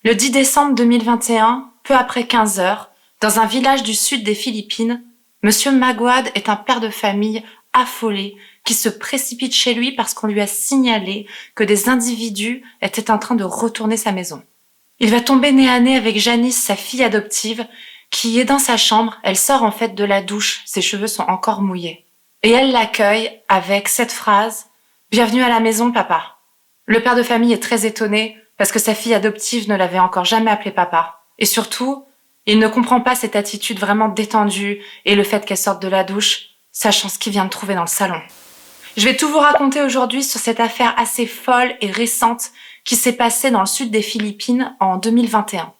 Le 10 décembre 2021, peu après 15 heures, dans un village du sud des Philippines, Monsieur Magwad est un père de famille affolé qui se précipite chez lui parce qu'on lui a signalé que des individus étaient en train de retourner sa maison. Il va tomber nez à nez avec Janice, sa fille adoptive, qui est dans sa chambre. Elle sort en fait de la douche, ses cheveux sont encore mouillés. Et elle l'accueille avec cette phrase « Bienvenue à la maison, papa ». Le père de famille est très étonné parce que sa fille adoptive ne l'avait encore jamais appelé papa. Et surtout, il ne comprend pas cette attitude vraiment détendue et le fait qu'elle sorte de la douche, sachant ce qu'il vient de trouver dans le salon. Je vais tout vous raconter aujourd'hui sur cette affaire assez folle et récente qui s'est passée dans le sud des Philippines en 2021.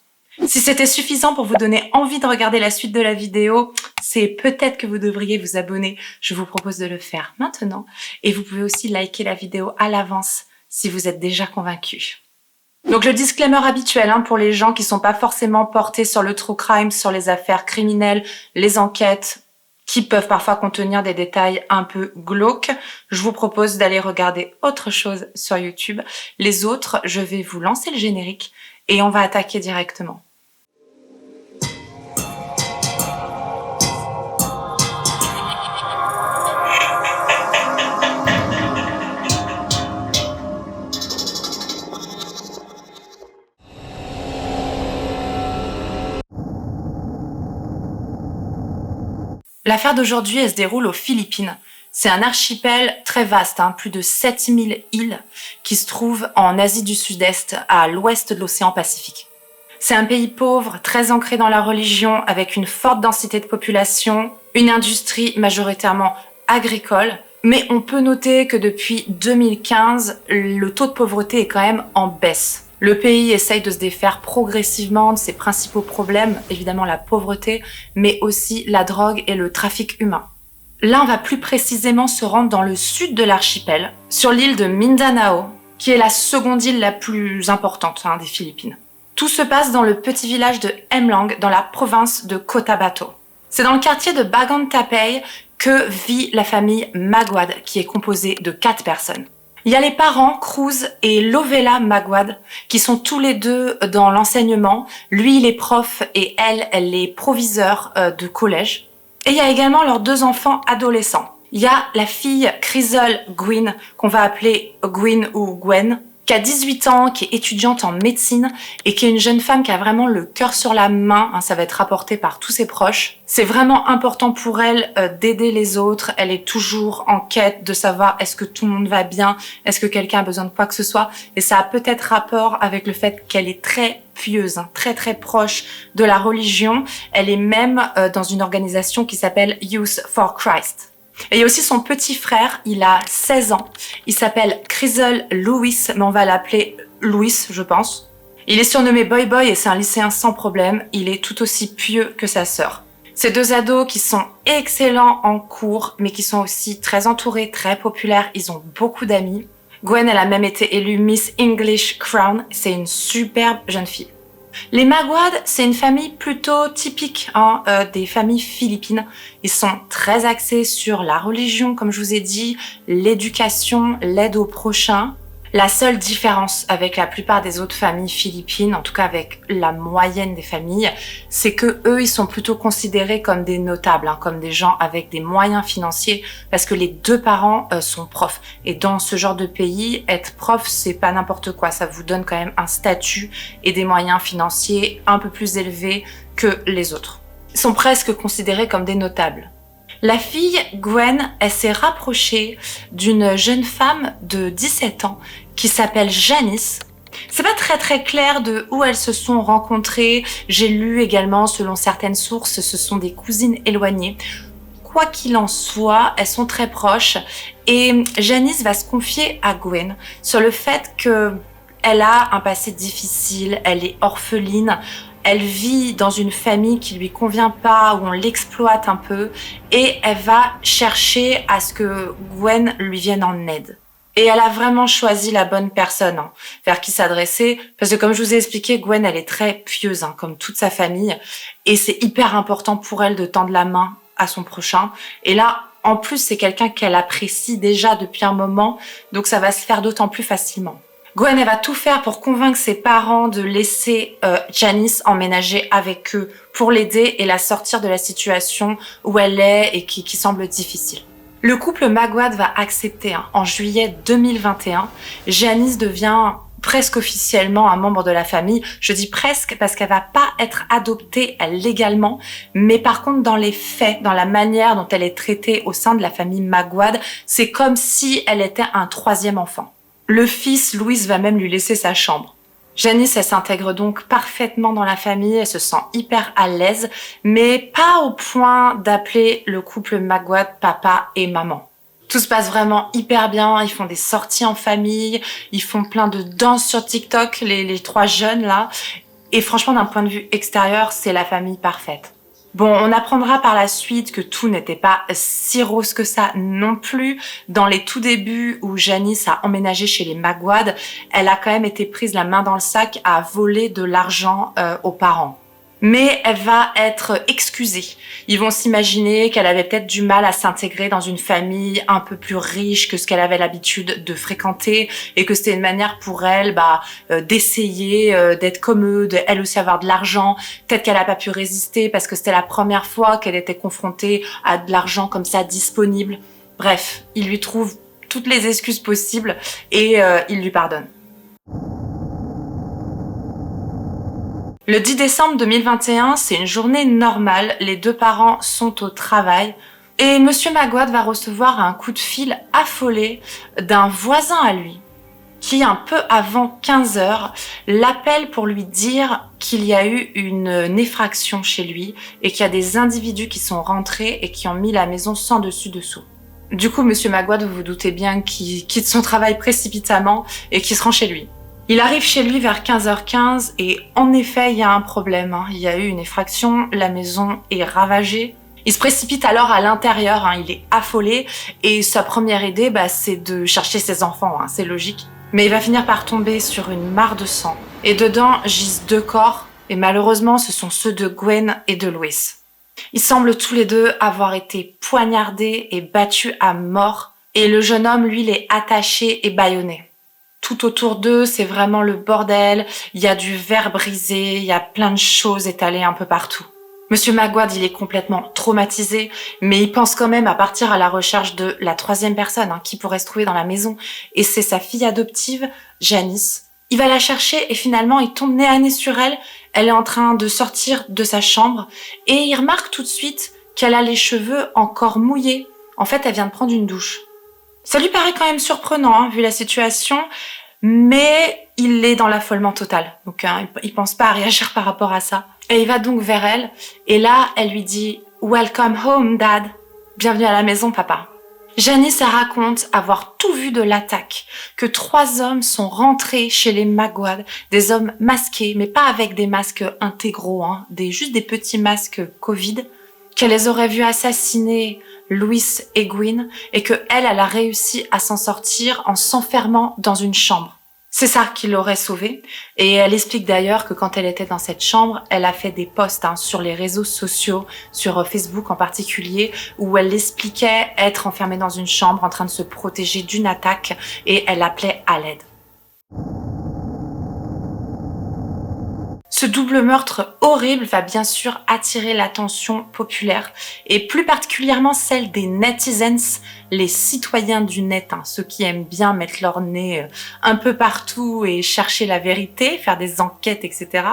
Si c'était suffisant pour vous donner envie de regarder la suite de la vidéo, c'est peut-être que vous devriez vous abonner. Je vous propose de le faire maintenant. Et vous pouvez aussi liker la vidéo à l'avance si vous êtes déjà convaincu. Donc le disclaimer habituel pour les gens qui sont pas forcément portés sur le true crime, sur les affaires criminelles, les enquêtes, qui peuvent parfois contenir des détails un peu glauques. Je vous propose d'aller regarder autre chose sur YouTube. Les autres, je vais vous lancer le générique et on va attaquer directement. L'affaire d'aujourd'hui, elle se déroule aux Philippines. C'est un archipel très vaste, plus de 7000 îles qui se trouvent en Asie du Sud-Est, à l'ouest de l'océan Pacifique. C'est un pays pauvre, très ancré dans la religion, avec une forte densité de population, une industrie majoritairement agricole, mais on peut noter que depuis 2015, le taux de pauvreté est quand même en baisse. Le pays essaye de se défaire progressivement de ses principaux problèmes, évidemment la pauvreté, mais aussi la drogue et le trafic humain. Là, on va plus précisément se rendre dans le sud de l'archipel, sur l'île de Mindanao, qui est la seconde île la plus importante des Philippines. Tout se passe dans le petit village de Hemlang, dans la province de Cotabato. C'est dans le quartier de Bagan Tapey que vit la famille Magwad, qui est composée de 4 personnes. Il y a les parents, Cruz et Lovella Magwad, qui sont tous les deux dans l'enseignement. Lui, il est prof et elle est proviseure de collège. Et il y a également leurs 2 enfants adolescents. Il y a la fille Chrysol Gwyn, qu'on va appeler Gwyn ou Gwen, qui a 18 ans, qui est étudiante en médecine et qui est une jeune femme qui a vraiment le cœur sur la main. Ça va être rapporté par tous ses proches. C'est vraiment important pour elle d'aider les autres. Elle est toujours en quête de savoir est-ce que tout le monde va bien, est-ce que quelqu'un a besoin de quoi que ce soit. Et ça a peut-être rapport avec le fait qu'elle est très pieuse, très très proche de la religion. Elle est même dans une organisation qui s'appelle Youth for Christ. Et il y a aussi son petit frère, il a 16 ans. Il s'appelle Chrysol Louis, mais on va l'appeler Louis, je pense. Il est surnommé Boy Boy et c'est un lycéen sans problème. Il est tout aussi pieux que sa sœur. Ces 2 ados qui sont excellents en cours, mais qui sont aussi très entourés, très populaires. Ils ont beaucoup d'amis. Gwen, elle a même été élue Miss English Crown. C'est une superbe jeune fille. Les Magwad, c'est une famille plutôt typique des familles philippines. Ils sont très axés sur la religion, comme je vous ai dit, l'éducation, l'aide aux prochains. La seule différence avec la plupart des autres familles philippines, en tout cas avec la moyenne des familles, c'est que eux, ils sont plutôt considérés comme des notables, comme des gens avec des moyens financiers, parce que les 2 parents sont profs. Et dans ce genre de pays, être prof, c'est pas n'importe quoi. Ça vous donne quand même un statut et des moyens financiers un peu plus élevés que les autres. Ils sont presque considérés comme des notables. La fille, Gwen, elle s'est rapprochée d'une jeune femme de 17 ans qui s'appelle Janice. C'est pas très clair de où elles se sont rencontrées. J'ai lu également, selon certaines sources, ce sont des cousines éloignées. Quoi qu'il en soit, elles sont très proches et Janice va se confier à Gwen sur le fait qu'elle a un passé difficile, elle est orpheline. Elle vit dans une famille qui lui convient pas, où on l'exploite un peu, et elle va chercher à ce que Gwen lui vienne en aide. Et elle a vraiment choisi la bonne personne vers qui s'adresser, parce que comme je vous ai expliqué, Gwen, elle est très pieuse, comme toute sa famille, et c'est hyper important pour elle de tendre la main à son prochain. Et là, en plus, c'est quelqu'un qu'elle apprécie déjà depuis un moment, donc ça va se faire d'autant plus facilement. Gwen, elle va tout faire pour convaincre ses parents de laisser Janice emménager avec eux pour l'aider et la sortir de la situation où elle est et qui semble difficile. Le couple Magwad va accepter. En juillet 2021, Janice devient presque officiellement un membre de la famille. Je dis presque parce qu'elle va pas être adoptée légalement, mais par contre dans les faits, dans la manière dont elle est traitée au sein de la famille Magwad, c'est comme si elle était un troisième enfant. Le fils, Louis, va même lui laisser sa chambre. Janice, elle s'intègre donc parfaitement dans la famille, elle se sent hyper à l'aise, mais pas au point d'appeler le couple Magwad papa et maman. Tout se passe vraiment hyper bien, ils font des sorties en famille, ils font plein de danses sur TikTok, les trois jeunes là, et franchement d'un point de vue extérieur, c'est la famille parfaite. Bon, on apprendra par la suite que tout n'était pas si rose que ça non plus. Dans les tout débuts où Janice a emménagé chez les Magwad, elle a quand même été prise la main dans le sac à voler de l'argent aux parents. Mais elle va être excusée. Ils vont s'imaginer qu'elle avait peut-être du mal à s'intégrer dans une famille un peu plus riche que ce qu'elle avait l'habitude de fréquenter et que c'était une manière pour elle d'essayer d'être comme eux, de elle aussi avoir de l'argent. Peut-être qu'elle a pas pu résister parce que c'était la première fois qu'elle était confrontée à de l'argent comme ça disponible. Bref, il lui trouve toutes les excuses possibles et il lui pardonne. Le 10 décembre 2021, c'est une journée normale, les deux parents sont au travail et Monsieur Magwad va recevoir un coup de fil affolé d'un voisin à lui qui, un peu avant 15 heures, l'appelle pour lui dire qu'il y a eu une effraction chez lui et qu'il y a des individus qui sont rentrés et qui ont mis la maison sans dessus-dessous. Du coup, Monsieur Magwad, vous vous doutez bien qu'il quitte son travail précipitamment et qu'il se rend chez lui. Il arrive chez lui vers 15h15 et en effet, il y a un problème. Il y a eu une effraction, la maison est ravagée. Il se précipite alors à l'intérieur, il est affolé et sa première idée, c'est de chercher ses enfants, c'est logique. Mais il va finir par tomber sur une mare de sang. Et dedans gisent deux corps et malheureusement, ce sont ceux de Gwen et de Louis. Ils semblent tous les deux avoir été poignardés et battus à mort et le jeune homme, lui, il est attaché et bâillonné. Tout autour d'eux, c'est vraiment le bordel. Il y a du verre brisé, il y a plein de choses étalées un peu partout. Monsieur Magwad, il est complètement traumatisé, mais il pense quand même à partir à la recherche de la troisième personne qui pourrait se trouver dans la maison. Et c'est sa fille adoptive, Janice. Il va la chercher et finalement, il tombe nez à nez sur elle. Elle est en train de sortir de sa chambre et il remarque tout de suite qu'elle a les cheveux encore mouillés. En fait, elle vient de prendre une douche. Ça lui paraît quand même surprenant, vu la situation, mais il est dans l'affolement total. Donc, il pense pas à réagir par rapport à ça. Et il va donc vers elle, et là, elle lui dit « Welcome home, Dad !»« Bienvenue à la maison, papa !» Janice raconte avoir tout vu de l'attaque, que 3 hommes sont rentrés chez les Magwad, des hommes masqués, mais pas avec des masques intégraux, juste des petits masques Covid, qu'elle les aurait vus assassiner Louis et Gwen et que elle a réussi à s'en sortir en s'enfermant dans une chambre. C'est ça qui l'aurait sauvée et elle explique d'ailleurs que quand elle était dans cette chambre, elle a fait des posts sur les réseaux sociaux, sur Facebook en particulier, où elle expliquait être enfermée dans une chambre en train de se protéger d'une attaque et elle appelait à l'aide. Ce double meurtre horrible va bien sûr attirer l'attention populaire et plus particulièrement celle des netizens, les citoyens du net, ceux qui aiment bien mettre leur nez un peu partout et chercher la vérité, faire des enquêtes, etc.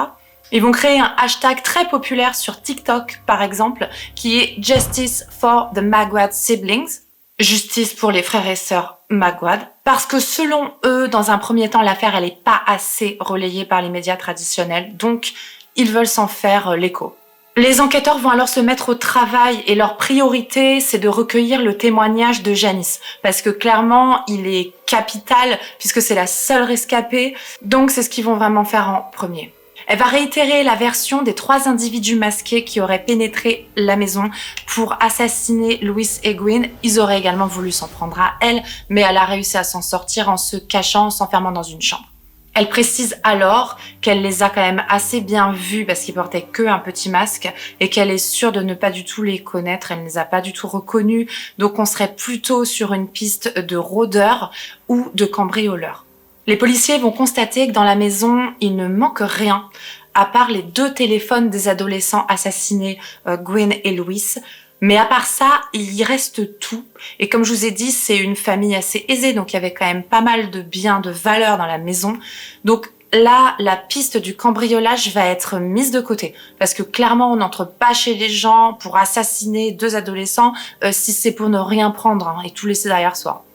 Ils vont créer un hashtag très populaire sur TikTok par exemple qui est Justice for the Magwad Siblings. Justice pour les frères et sœurs Magwad, parce que selon eux, dans un premier temps, l'affaire elle est pas assez relayée par les médias traditionnels, donc ils veulent s'en faire l'écho. Les enquêteurs vont alors se mettre au travail et leur priorité, c'est de recueillir le témoignage de Janice, parce que clairement, il est capital, puisque c'est la seule rescapée, donc c'est ce qu'ils vont vraiment faire en premier. Elle va réitérer la version des 3 individus masqués qui auraient pénétré la maison pour assassiner Louis et Gwen. Ils auraient également voulu s'en prendre à elle, mais elle a réussi à s'en sortir en se cachant, en s'enfermant dans une chambre. Elle précise alors qu'elle les a quand même assez bien vus parce qu'ils portaient que un petit masque et qu'elle est sûre de ne pas du tout les connaître, elle ne les a pas du tout reconnus, donc on serait plutôt sur une piste de rôdeur ou de cambrioleur. Les policiers vont constater que dans la maison, il ne manque rien, à part les 2 téléphones des adolescents assassinés, Gwen et Louis. Mais à part ça, il y reste tout. Et comme je vous ai dit, c'est une famille assez aisée, donc il y avait quand même pas mal de biens, de valeurs dans la maison. Donc là, la piste du cambriolage va être mise de côté. Parce que clairement, on n'entre pas chez les gens pour assassiner 2 adolescents si c'est pour ne rien prendre et tout laisser derrière soi.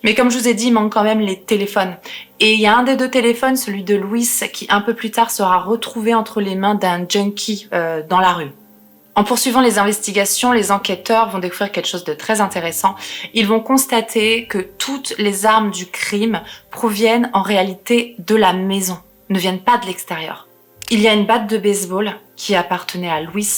Mais comme je vous ai dit, il manque quand même les téléphones. Et il y a un des 2 téléphones, celui de Louis, qui un peu plus tard sera retrouvé entre les mains d'un junkie dans la rue. En poursuivant les investigations, les enquêteurs vont découvrir quelque chose de très intéressant. Ils vont constater que toutes les armes du crime proviennent en réalité de la maison, ne viennent pas de l'extérieur. Il y a une batte de baseball qui appartenait à Louis.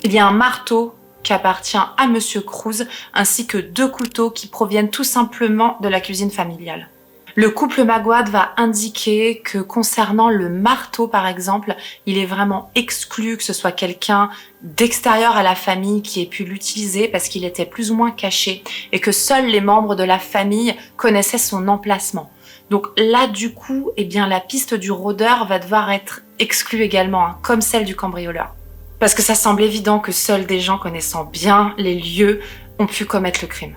Il y a un marteau qui appartient à Monsieur Cruz, ainsi que 2 couteaux qui proviennent tout simplement de la cuisine familiale. Le couple Magwad va indiquer que concernant le marteau, par exemple, il est vraiment exclu que ce soit quelqu'un d'extérieur à la famille qui ait pu l'utiliser parce qu'il était plus ou moins caché et que seuls les membres de la famille connaissaient son emplacement. Donc là, du coup, la piste du rôdeur va devoir être exclue également, comme celle du cambrioleur. Parce que ça semble évident que seuls des gens connaissant bien les lieux ont pu commettre le crime.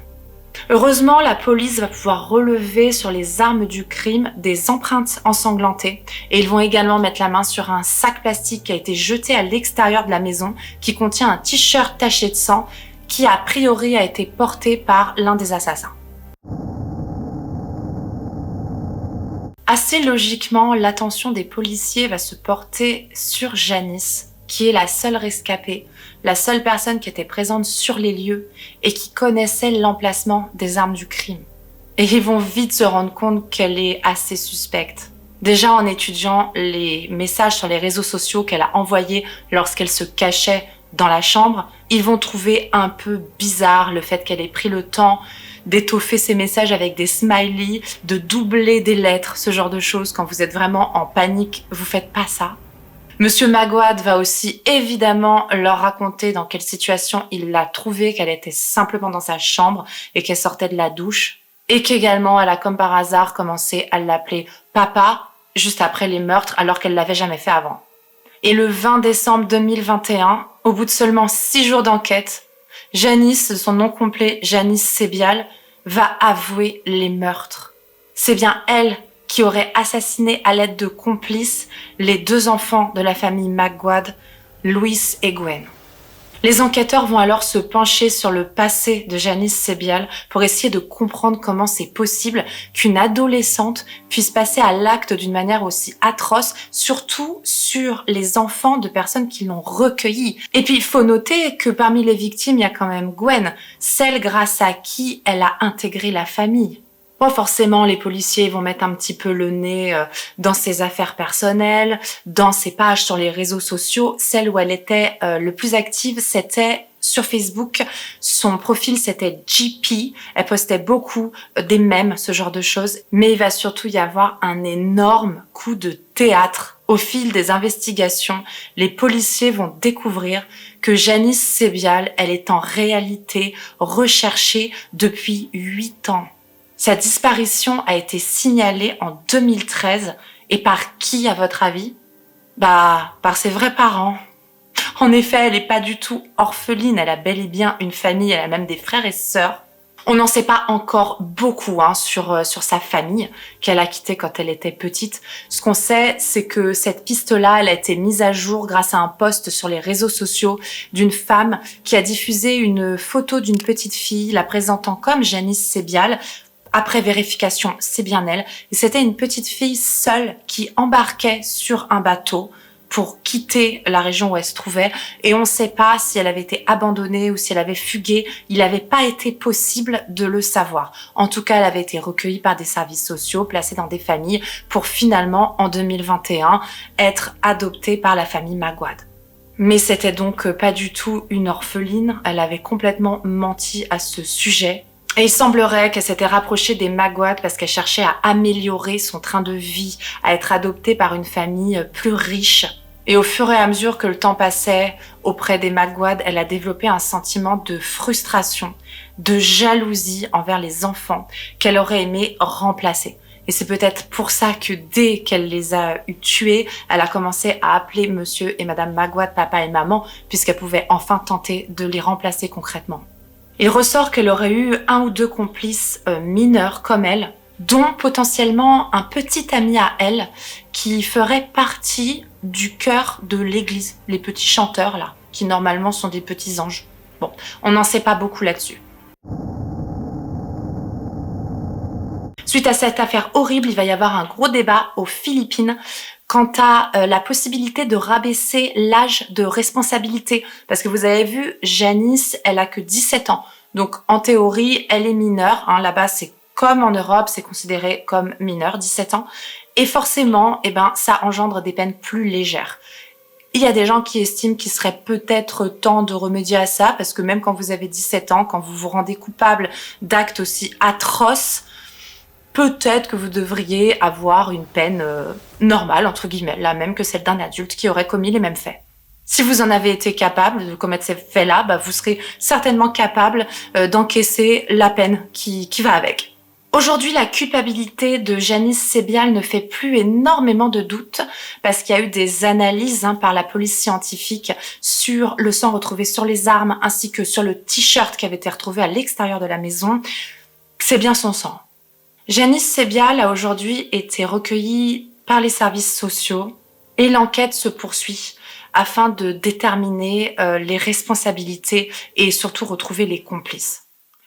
Heureusement, la police va pouvoir relever sur les armes du crime des empreintes ensanglantées et ils vont également mettre la main sur un sac plastique qui a été jeté à l'extérieur de la maison qui contient un t-shirt taché de sang qui a priori a été porté par l'un des assassins. Assez logiquement, l'attention des policiers va se porter sur Janice, qui est la seule rescapée, la seule personne qui était présente sur les lieux et qui connaissait l'emplacement des armes du crime. Et ils vont vite se rendre compte qu'elle est assez suspecte. Déjà en étudiant les messages sur les réseaux sociaux qu'elle a envoyés lorsqu'elle se cachait dans la chambre, ils vont trouver un peu bizarre le fait qu'elle ait pris le temps d'étoffer ses messages avec des smileys, de doubler des lettres, ce genre de choses. Quand vous êtes vraiment en panique, vous faites pas ça. Monsieur Magwad va aussi évidemment leur raconter dans quelle situation il l'a trouvée, qu'elle était simplement dans sa chambre et qu'elle sortait de la douche. Et qu'également, elle a comme par hasard commencé à l'appeler papa juste après les meurtres alors qu'elle l'avait jamais fait avant. Et le 20 décembre 2021, au bout de seulement 6 jours d'enquête, Janice, de son nom complet Janice Sebial, va avouer les meurtres. C'est bien elle qui aurait assassiné à l'aide de complices les 2 enfants de la famille Magwad, Louis et Gwen. Les enquêteurs vont alors se pencher sur le passé de Janice Sebial pour essayer de comprendre comment c'est possible qu'une adolescente puisse passer à l'acte d'une manière aussi atroce, surtout sur les enfants de personnes qui l'ont recueillie. Et puis il faut noter que parmi les victimes, il y a quand même Gwen, celle grâce à qui elle a intégré la famille. Bon, forcément, les policiers vont mettre un petit peu le nez dans ses affaires personnelles, dans ses pages sur les réseaux sociaux. Celle où elle était le plus active, c'était sur Facebook. Son profil, c'était GP. Elle postait beaucoup des mèmes, ce genre de choses. Mais il va surtout y avoir un énorme coup de théâtre. Au fil des investigations, les policiers vont découvrir que Janice Sebial, elle est en réalité recherchée depuis 8 ans. Sa disparition a été signalée en 2013. Et par qui, à votre avis? Par ses vrais parents. En effet, elle n'est pas du tout orpheline. Elle a bel et bien une famille. Elle a même des frères et sœurs. On n'en sait pas encore beaucoup sur sa famille qu'elle a quittée quand elle était petite. Ce qu'on sait, c'est que cette piste-là, elle a été mise à jour grâce à un post sur les réseaux sociaux d'une femme qui a diffusé une photo d'une petite fille la présentant comme Janice Sebial. Après vérification, c'est bien elle. Et c'était une petite fille seule qui embarquait sur un bateau pour quitter la région où elle se trouvait. Et on ne sait pas si elle avait été abandonnée ou si elle avait fugué. Il n'avait pas été possible de le savoir. En tout cas, elle avait été recueillie par des services sociaux, placée dans des familles pour finalement, en 2021, être adoptée par la famille Magwad. Mais c'était donc pas du tout une orpheline. Elle avait complètement menti à ce sujet. Et il semblerait qu'elle s'était rapprochée des Magwad parce qu'elle cherchait à améliorer son train de vie, à être adoptée par une famille plus riche. Et au fur et à mesure que le temps passait auprès des Magwad, elle a développé un sentiment de frustration, de jalousie envers les enfants qu'elle aurait aimé remplacer. Et c'est peut-être pour ça que dès qu'elle les a tués, elle a commencé à appeler monsieur et madame Magwad, papa et maman, puisqu'elle pouvait enfin tenter de les remplacer concrètement. Il ressort qu'elle aurait eu 1 ou 2 complices mineurs comme elle, dont potentiellement un petit ami à elle qui ferait partie du chœur de l'église, les petits chanteurs là, qui normalement sont des petits anges. Bon, on n'en sait pas beaucoup là-dessus. Suite à cette affaire horrible, il va y avoir un gros débat aux Philippines quant à la possibilité de rabaisser l'âge de responsabilité. Parce que vous avez vu, Janice, elle a que 17 ans. Donc en théorie, elle est mineure. Là-bas, c'est comme en Europe, c'est considéré comme mineur, 17 ans. Et forcément, ça engendre des peines plus légères. Il y a des gens qui estiment qu'il serait peut-être temps de remédier à ça, parce que même quand vous avez 17 ans, quand vous vous rendez coupable d'actes aussi atroces, peut-être que vous devriez avoir une peine normale, entre guillemets, la même que celle d'un adulte qui aurait commis les mêmes faits. Si vous en avez été capable de commettre ces faits-là, vous serez certainement capable d'encaisser la peine qui va avec. Aujourd'hui, la culpabilité de Janice Sebial ne fait plus énormément de doutes parce qu'il y a eu des analyses par la police scientifique sur le sang retrouvé sur les armes ainsi que sur le t-shirt qui avait été retrouvé à l'extérieur de la maison. C'est bien son sang. Janice Sebial a aujourd'hui été recueillie par les services sociaux et l'enquête se poursuit afin de déterminer les responsabilités et surtout retrouver les complices.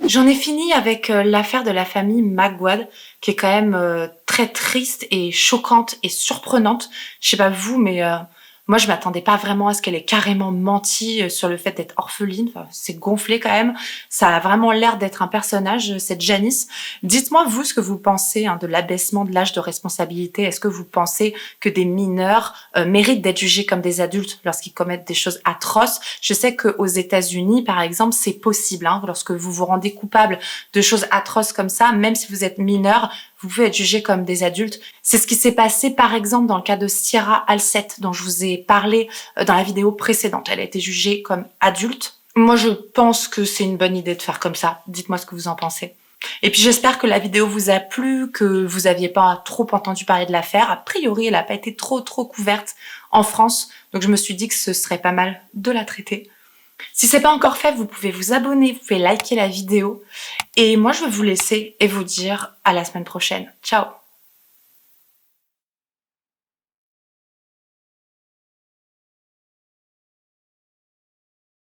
J'en ai fini avec l'affaire de la famille Magwad, qui est quand même très triste et choquante et surprenante. Je sais pas vous, mais moi je m'attendais pas vraiment à ce qu'elle ait carrément menti sur le fait d'être orpheline. Enfin, c'est gonflé quand même. Ça a vraiment l'air d'être un personnage, cette Janice. Dites-moi vous ce que vous pensez de l'abaissement de l'âge de responsabilité. Est-ce que vous pensez que des mineurs méritent d'être jugés comme des adultes lorsqu'ils commettent des choses atroces? Je sais qu'aux États-Unis, par exemple, c'est possible. Lorsque vous vous rendez coupable de choses atroces comme ça, même si vous êtes mineur, vous pouvez être jugé comme des adultes. C'est ce qui s'est passé, par exemple, dans le cas de Sierra Alcette, dont je vous ai parlé dans la vidéo précédente. Elle a été jugée comme adulte. Moi, je pense que c'est une bonne idée de faire comme ça. Dites-moi ce que vous en pensez. Et puis, j'espère que la vidéo vous a plu, que vous n'aviez pas trop entendu parler de l'affaire. A priori, elle n'a pas été trop couverte en France. Donc, je me suis dit que ce serait pas mal de la traiter. Si c'est pas encore fait, vous pouvez vous abonner, vous pouvez liker la vidéo. Et moi, je vais vous laisser et vous dire à la semaine prochaine. Ciao!